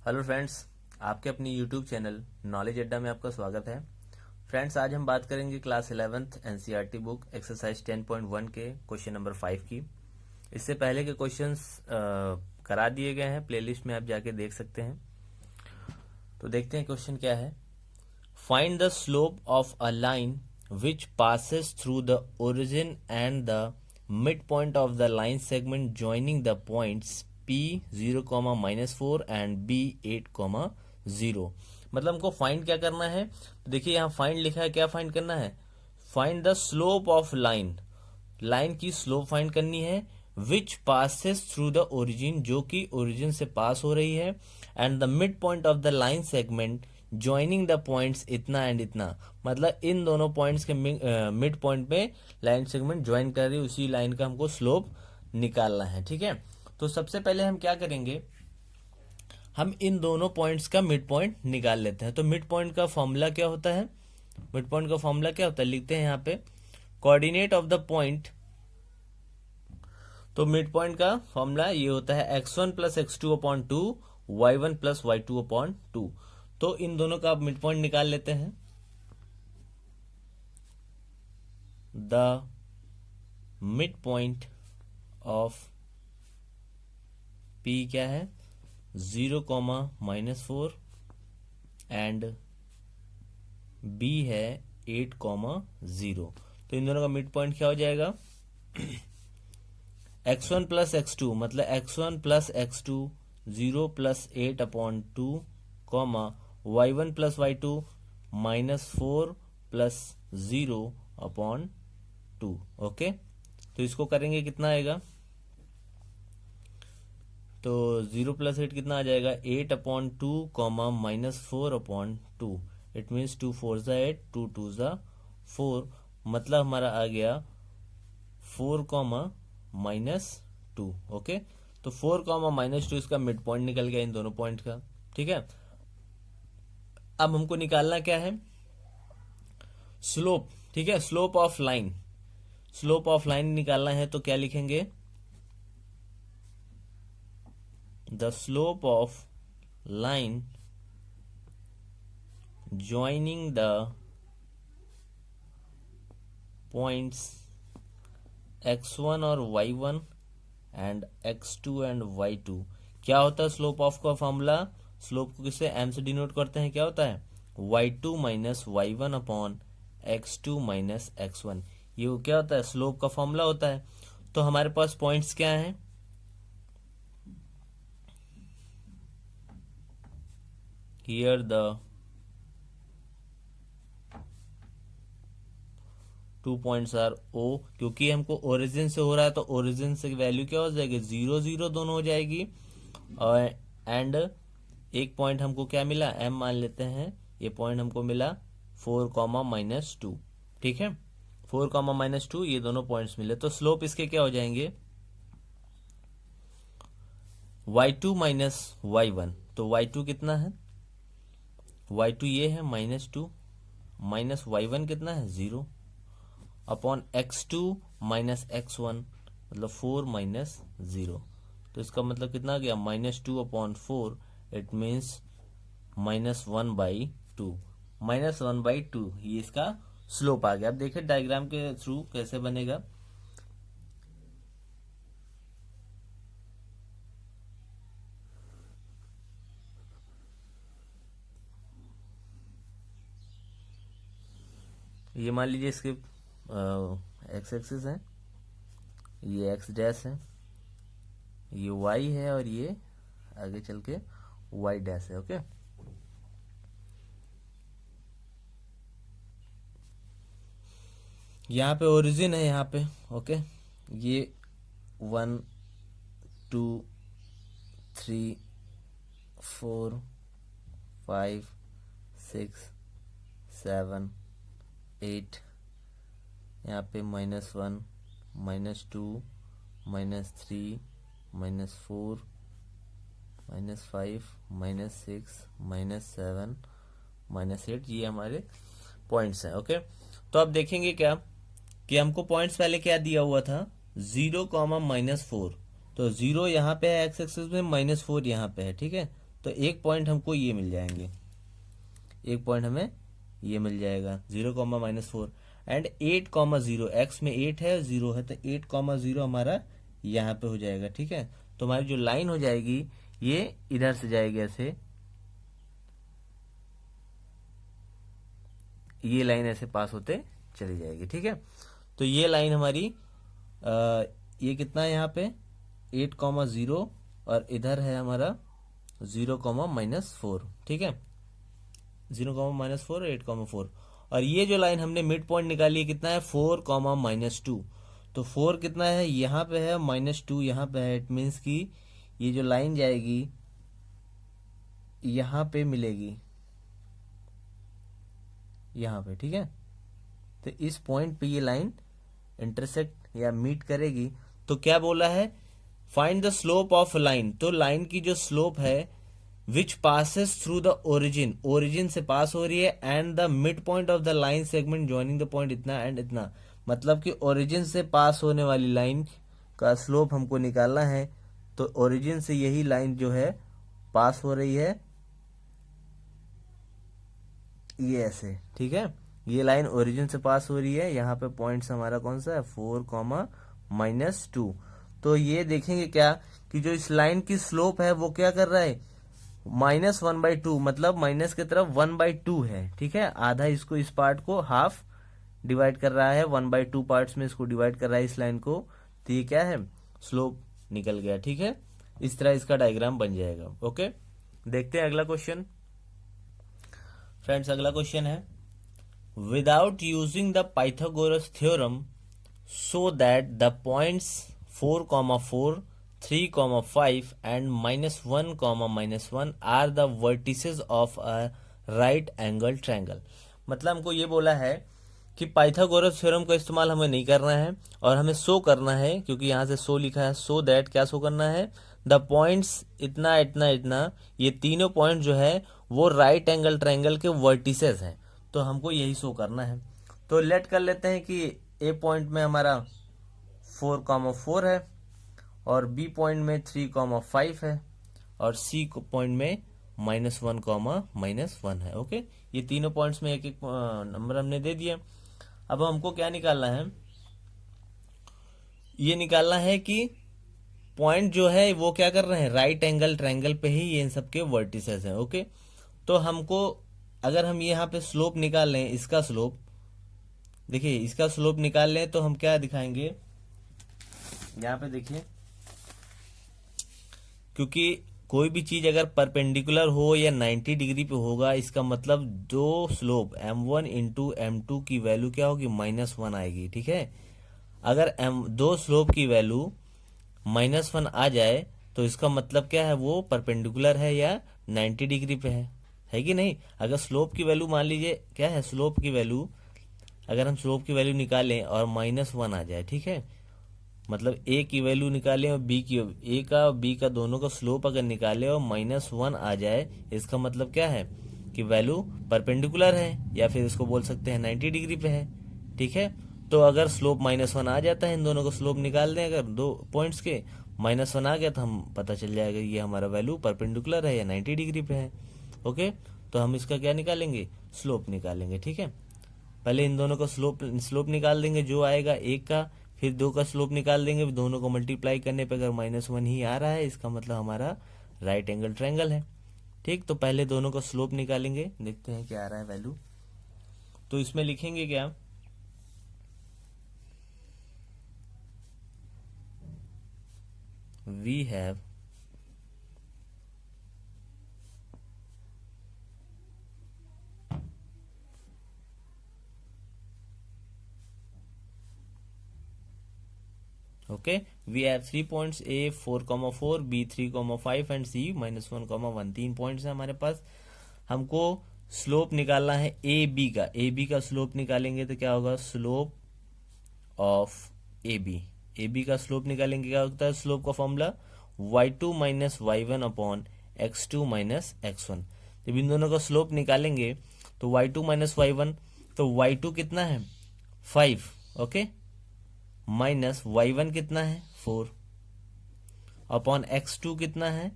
Hello friends, आपके अपनी YouTube channel knowledge अड्डा में आपका स्वागत है। फ्रेंड्स, आज हम बात करेंगे class 11th NCERT book exercise 10.1 के क्वेश्चन नंबर 5 की। इससे पहले के क्वेश्चंस करा दिए गए हैं, प्लेलिस्ट में आप जाके देख सकते हैं। तो देखते हैं क्वेश्चन क्या है। Find the slope of a line which passes through the origin and the mid point of the line segment joining the points P 0, -4 and B 8, 0। मतलब हमको फाइंड क्या करना है। तो देखिए यहाँ फाइंड लिखा है, क्या फाइंड करना है? Find the slope of line, line की स्लोप फाइंड करनी है। विच पासेस थ्रू द ओरिजिन, जो कि ओरिजिन से पास हो रही है, and the mid point of the line segment joining the points इतना एंड इतना। मतलब इन दोनों पॉइंट्स के मिड पॉइंट पे लाइन सेगमेंट ज्वाइन कर रही है, उसी लाइन का हमको स्लोप निकालना है। ठीक है, तो सबसे पहले हम क्या करेंगे, हम इन दोनों पॉइंट्स का मिड पॉइंट निकाल लेते हैं। तो मिड पॉइंट का फॉर्मूला क्या होता है? मिड पॉइंट का फॉर्मूला क्या होता है, लिखते हैं यहाँ पे कोऑर्डिनेट ऑफ द पॉइंट। तो मिड पॉइंट का फॉर्मूला ये होता है x1 plus x2 upon 2, y1 plus y2 upon 2। तो इन दोनों का आप मिड पॉइंट निकाल लेते हैं। The mid point of P क्या है? 0, -4 एंड B है 8, 0। तो इन दोनों का मिड पॉइंट क्या हो जाएगा? x1 प्लस x2 मतलब x1 plus x2 0 plus 8 upon 2, y1 plus y2 -4 plus 0 upon 2। Okay, तो इसको करेंगे कितना आएगा? तो 0 प्लस 8 कितना आ जाएगा? 8 अपॉन 2, -4 अपॉन 2। इट मीन्स 2 4 ज़ा 8, 2 2 ज़ा 4। मतलब हमारा आ गया 4, -2। ओके, तो 4, -2 इसका मिड पॉइंट निकल गया इन दोनों पॉइंट का। ठीक है, अब हमको निकालना क्या है? स्लोप। ठीक है, slope of line, slope of line निकालना है। तो क्या लिखेंगे? The slope of line joining the points x1 और y1 and x2 and y2। क्या होता है स्लोप ऑफ का फॉर्मूला? स्लोप को किससे m से डिनोट करते हैं? क्या होता है? y2 minus y1 upon x2 minus x1। ये क्या होता है? स्लोप का फॉर्मूला होता है। तो हमारे पास पॉइंट्स क्या हैं? Here the two points are O, क्योंकि हमको ओरिजिन से हो रहा है तो ओरिजिन से वैल्यू क्या हो जाएगी? 0 0 दोनों हो जाएगी। और एंड एक पॉइंट हमको क्या मिला? M मान लेते हैं। ये पॉइंट हमको मिला 4, -2। ठीक है, 4, -2 ये दोनों पॉइंट्स मिले। तो स्लोप इसके क्या हो जाएंगे? y2 minus y1। तो y2 कितना है? y2 ये है -2, माइनस y1 कितना है? 0 अपॉन x2 माइनस x1 मतलब 4 -0। तो इसका मतलब कितना आ गया? -2 अपॉन 4। It means -1/2। -1/2 ये इसका स्लोप आ गया। अब देखिए डायग्राम के थ्रू कैसे बनेगा। ये मान लीजिए इसके एक्स एक्सिस है, ये एक्स डैश है, ये वाई है और ये आगे चल के वाई डैश है। ओके, यहाँ पे ओरिजिन है यहाँ पे। ओके, ये 1 2 3 4 5 6 7 8, यहाँ पे -1 -2 -3 -4 -5 -6 -7 -8 ये हमारे पॉइंट्स हैं। ओके, तो अब देखेंगे क्या कि हमको पॉइंट्स पहले क्या दिया हुआ था? 0, -4। तो 0 यहाँ पे है एक्स एक्सिस में, -4 यहाँ पे है। ठीक है, तो एक पॉइंट हमको ये मिल जाएंगे, एक पॉइंट हमें ये मिल जाएगा 0, -4 एंड 8, 0 एक्स में 8 है 0 है, तो 8, 0 हमारा यहाँ पे हो जाएगा। ठीक है, तो हमारी जो लाइन हो जाएगी ये इधर से जाएगी ऐसे, ये लाइन ऐसे पास होते चली जाएगी। ठीक है, तो ये लाइन हमारी ये कितना है यहाँ पे 8, 0 और इधर है हमारा 0, -4। ठीक है, 0, -4 8, 4 और ये जो लाइन हमने मिड पॉइंट निकाली है कितना है 4, -2। तो 4 कितना है यहाँ पे है, -2 यहाँ पे है। इट मीन्स कि ये जो लाइन जाएगी यहाँ पे मिलेगी, यहाँ पे। ठीक है, तो इस पॉइंट पे ये लाइन इंटरसेक्ट या मीट करेगी। तो क्या बोला है, find the slope of line. तो लाइन की जो स्लोप है विच passes through the origin, origin से पास हो रही है, and the mid point of the line segment joining the point इतना एंड इतना। मतलब कि ओरिजिन से पास होने वाली लाइन का स्लोप हमको निकालना है। तो ओरिजिन से यही लाइन जो है पास हो रही है ये ऐसे। ठीक है, ये लाइन ओरिजिन से पास हो रही है, यहाँ पे पॉइंट्स हमारा कौन सा है 4, -2। तो ये देखेंगे क्या कि जो इस लाइन की स्लोप है वो क्या कर रहा है -1/2, मतलब माइनस की तरफ 1/2 है। ठीक है, आधा इसको, इस पार्ट को हाफ डिवाइड कर रहा है, 1/2 पार्ट्स में इसको डिवाइड कर रहा है इस लाइन को। तो ये क्या है, स्लोप निकल गया। ठीक है, इस तरह इसका डायग्राम बन जाएगा। ओके, देखते हैं अगला क्वेश्चन। फ्रेंड्स, अगला क्वेश्चन है without using the Pythagoras theorem so that the points 4, 4 3, 5 and -1, -1 are the vertices of a right angle triangle। मतलब हमको ये बोला है कि पाइथागोरस थ्योरम का इस्तेमाल हमें नहीं करना है और हमें शो करना है, क्योंकि यहाँ से शो लिखा है, सो दैट क्या शो करना है, द पॉइंट्स इतना इतना इतना, ये तीनों पॉइंट जो है वो राइट एंगल ट्रायंगल के वर्टिसेस हैं। तो हमको यही शो करना है। तो लेट कर लेते हैं कि ए पॉइंट में हमारा 4, 4 है और बी पॉइंट में 3, 5 है और सी पॉइंट में -1, -1 है। ओके, ये तीनों पॉइंट्स में एक एक नंबर हमने दे दिया। अब हमको क्या निकालना है, ये निकालना है कि पॉइंट जो है वो क्या कर रहे हैं, राइट एंगल ट्रायंगल पे ही ये इन सबके वर्टिसेस हैं। ओके, तो हमको अगर हम यहाँ पे स्लोप निकाल लें, इसका स्लोप देखिए, इसका स्लोप निकाल लें तो हम क्या दिखाएंगे, यहाँ पे देखिए, क्योंकि कोई भी चीज अगर परपेंडिकुलर हो या 90 डिग्री पे होगा, इसका मतलब दो स्लोप m1 इंटू m2 की वैल्यू क्या होगी, -1 आएगी। ठीक है, अगर दो स्लोप की वैल्यू -1 आ जाए तो इसका मतलब क्या है, वो परपेंडिकुलर है या 90 डिग्री पे है कि नहीं। अगर स्लोप की वैल्यू मान लीजिए क्या है, स्लोप की वैल्यू अगर हम स्लोप की वैल्यू निकालें और -1 आ जाए, ठीक है, मतलब ए की वैल्यू निकालें और बी की, ए का बी का दोनों का स्लोप अगर निकाले और -1 आ जाए, इसका मतलब क्या है कि वैल्यू परपेंडिकुलर है, या फिर इसको बोल सकते हैं 90 डिग्री पे है। ठीक है, तो अगर स्लोप -1 आ जाता है, इन दोनों का स्लोप निकाल दें, अगर दो पॉइंट्स के -1 आ गया तो हम पता चल जाएगा ये हमारा वैल्यू परपेंडिकुलर है या 90 डिग्री पे है। ओके, तो हम इसका क्या निकालेंगे, स्लोप निकालेंगे। ठीक है, पहले इन दोनों का स्लोप निकाल देंगे, जो आएगा एक का, फिर दो का स्लोप निकाल देंगे, दोनों को मल्टीप्लाई करने पे अगर -1 ही आ रहा है, इसका मतलब हमारा राइट एंगल ट्रायंगल है। ठीक, तो पहले दोनों का स्लोप निकालेंगे, देखते हैं क्या आ रहा है वैल्यू। तो इसमें लिखेंगे क्या, we have okay, we have 3 points, A 4, 4, B 3, 5 and C -1, 1। 3 points है हमारे पास। हमको स्लोप निकालना है ए बी का, ए बी का स्लोप निकालेंगे तो क्या होगा, स्लोप ऑफ ए बी का स्लोप निकालेंगे, क्या होता है, स्लोप का formula y2 - y1 upon x2 - x1। जब इन दोनों का स्लोप निकालेंगे तो y2 - y1, तो y2 कितना है 5, ओके, माइनस y1 कितना है 4 अपॉन x2 कितना है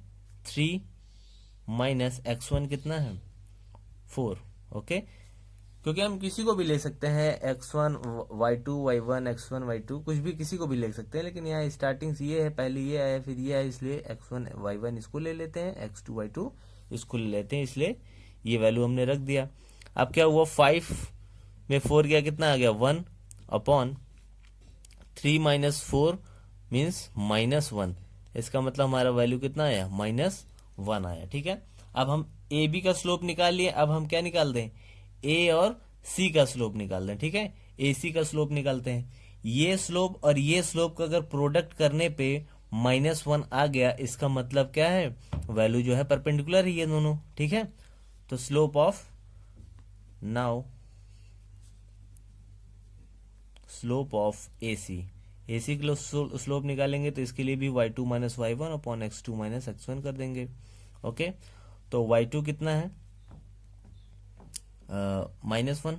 3 माइनस x1 कितना है 4। ओके, क्योंकि हम किसी को भी ले सकते हैं x1 y2 y1 x1 y2 कुछ भी किसी को भी ले सकते हैं, लेकिन यहाँ स्टार्टिंग से ये है, पहले ये आया फिर ये आया, इसलिए x1 y1 इसको ले लेते हैं, x2 y2 इसको ले लेते हैं, इसलिए ये वैल्यू हमने रख दिया। अब क्या हुआ 5 में 4 गया कितना आ गया 1 अपॉन 3 माइनस 4 मीन्स -1। इसका मतलब हमारा वैल्यू कितना आया -1 आया। ठीक है, अब हम ए बी का स्लोप निकाल लिए, अब हम क्या निकाल दें ए और सी का स्लोप निकाल दें। ठीक है, ए सी का स्लोप निकालते हैं। ये स्लोप और ये स्लोप का अगर प्रोडक्ट करने पे -1 आ गया, इसका मतलब क्या है वैल्यू जो है परपेंडिकुलर है ये दोनों। ठीक है, तो slope of now slope of A C के स्लोप निकालेंगे तो इसके लिए भी y2 minus y1 upon x2 minus x1 कर देंगे। ओके, तो y2 कितना है -1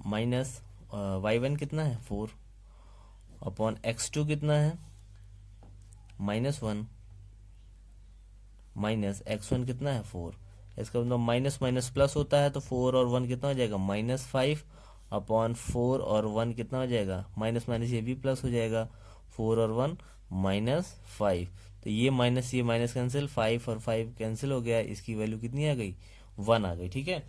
माइनस y1 कितना है 4 अपॉन x2 कितना है -1 माइनस x1 कितना है 4। इसका मतलब माइनस माइनस प्लस होता है, तो 4 और 1 कितना हो जाएगा -5 अपॉन 4 और 1 कितना हो जाएगा माइनस माइनस ये भी प्लस हो जाएगा, 4 और 1 -5। तो ये माइनस कैंसिल, 5 और 5 कैंसिल हो गया, इसकी वैल्यू कितनी आ गई 1 आ गई। ठीक है,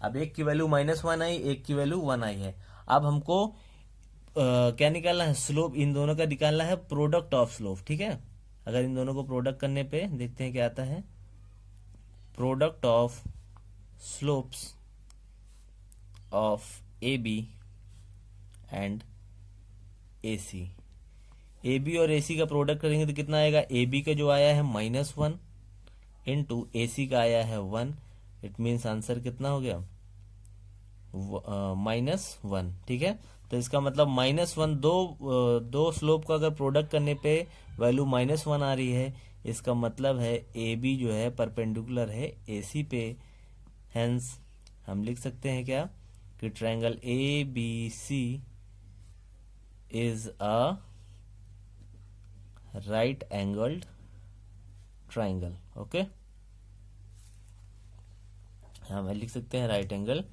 अब एक की वैल्यू -1 आई, एक की वैल्यू 1 आई है। अब हमको क्या निकालना है स्लोप, इन दोनों का निकालना है प्रोडक्ट ऑफ स्लोप। ठीक है, अगर इन दोनों को प्रोडक्ट करने पे देखते हैं क्या आता है, product of slopes of A B and A C. A B और ए सी का प्रोडक्ट करेंगे तो कितना आएगा, ए बी का जो आया है -1 इंटू ए सी का आया है 1। इट मीन्स आंसर कितना हो गया -1। ठीक है, तो इसका मतलब -1 दो स्लोप का अगर प्रोडक्ट करने पे वैल्यू -1 आ रही है, इसका मतलब है ए बी जो है परपेंडिकुलर है ए सी पे। हेंस हम लिख सकते हैं क्या कि triangle A B C is a right angled triangle. Okay, हम लिख सकते हैं right angle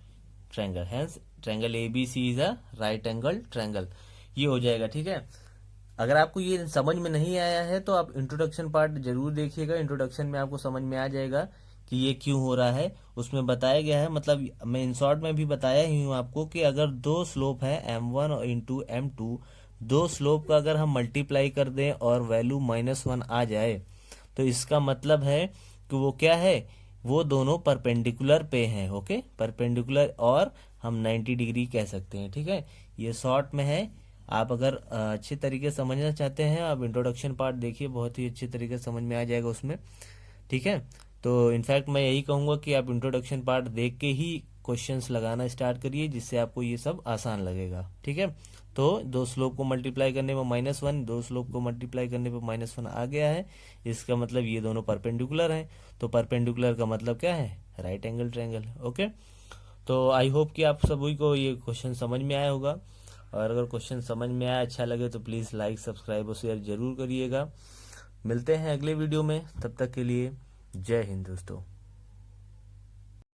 triangle, hence triangle A B C is a right angle triangle, ये हो जाएगा। ठीक है, अगर आपको ये समझ में नहीं आया है तो आप इंट्रोडक्शन पार्ट जरूर देखिएगा, इंट्रोडक्शन में आपको समझ में आ जाएगा कि ये क्यों हो रहा है। उसमें बताया गया है, मतलब मैं इन शॉर्ट में भी बताया ही हूँ आपको कि अगर दो स्लोप है m1 और इंटू m2, दो स्लोप का अगर हम मल्टीप्लाई कर दें और वैल्यू -1 आ जाए तो इसका मतलब है कि वो क्या है, वो दोनों परपेंडिकुलर पे हैं। ओके, परपेंडिकुलर और हम 90 डिग्री कह सकते हैं। ठीक है, ये शॉर्ट में है। आप अगर अच्छे तरीके से समझना चाहते हैं, आप इंट्रोडक्शन पार्ट देखिए, बहुत ही अच्छे तरीके से समझ में आ जाएगा उसमें। ठीक है, तो इनफैक्ट मैं यही कहूँगा कि आप इंट्रोडक्शन पार्ट देख के ही क्वेश्चंस लगाना स्टार्ट करिए, जिससे आपको ये सब आसान लगेगा। ठीक है, तो दो स्लोप को मल्टीप्लाई करने में -1, दो स्लोप को मल्टीप्लाई करने पे -1 आ गया है, इसका मतलब ये दोनों परपेंडिकुलर हैं। तो परपेंडिकुलर का मतलब क्या है, राइट एंगल ट्रायंगल। ओके, तो आई होप कि आप सभी को ये क्वेश्चन समझ में आया होगा, और अगर क्वेश्चन समझ में आया, अच्छा लगे तो प्लीज़ लाइक सब्सक्राइब और शेयर जरूर करिएगा। मिलते हैं अगले वीडियो में, तब तक के लिए जय हिंद दोस्तों।